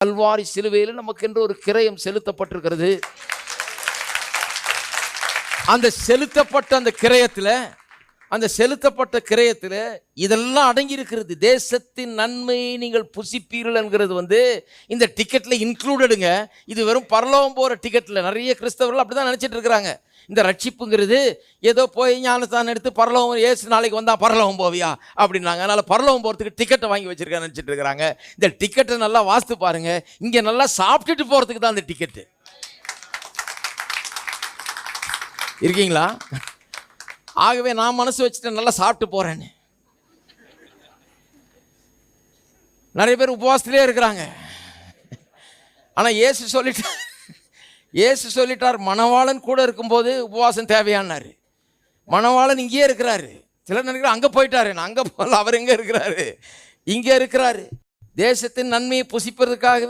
கல்வாரி சிலுவையில் நமக்கு என்று ஒரு கிரயம் செலுத்தப்பட்டிருக்கிறது. அந்த செலுத்தப்பட்ட கிரயத்தில் இதெல்லாம் அடங்கி இருக்கிறது. தேசத்தின் நன்மையை நீங்கள் புசிப்பீர்கள் என்கிறது இந்த டிக்கெட்டில் இன்க்ளூடடுங்க. இது வெறும் பரலோகம் போகிற டிக்கெட்டில். நிறைய கிறிஸ்தவர்கள் அப்படி தான் நினச்சிட்டு இருக்கிறாங்க. இந்த ரட்சிப்புங்கிறது ஏதோ போய் ஞானஸ்தானம் எடுத்து பரலோகம் ஏசு நாளைக்கு வந்தால் பரலோகம் போவியா அப்படின்னாங்க. அதனால் பரலோகம் போகிறதுக்கு டிக்கெட்டை வாங்கி வச்சுருக்காங்க நினச்சிட்டு இருக்கிறாங்க. இந்த டிக்கெட்டை நல்லா வாசித்து பாருங்கள். இங்கே நல்லா சாப்பிட்டுட்டு போகிறதுக்கு தான் இந்த டிக்கெட்டு. இருக்கீங்களா? ஆகவே நான் மனசு வச்சுட்டு நல்லா சாப்பிட்டு போகிறேன்னு. நிறைய பேர் உபவாசத்திலே இருக்கிறாங்க. ஆனால் இயேசு சொல்லிட்டார் மணவாளன் கூட இருக்கும்போது உபவாசம் தேவையானார். மணவாளன் இங்கேயே இருக்கிறாரு. சிலர் நினைக்கிறார் அங்கே போயிட்டாரு. நான் அங்கே போகல, அவர் எங்கே இருக்கிறாரு? இங்கே இருக்கிறாரு. தேசத்தின் நன்மையை புசிப்பதற்காகவே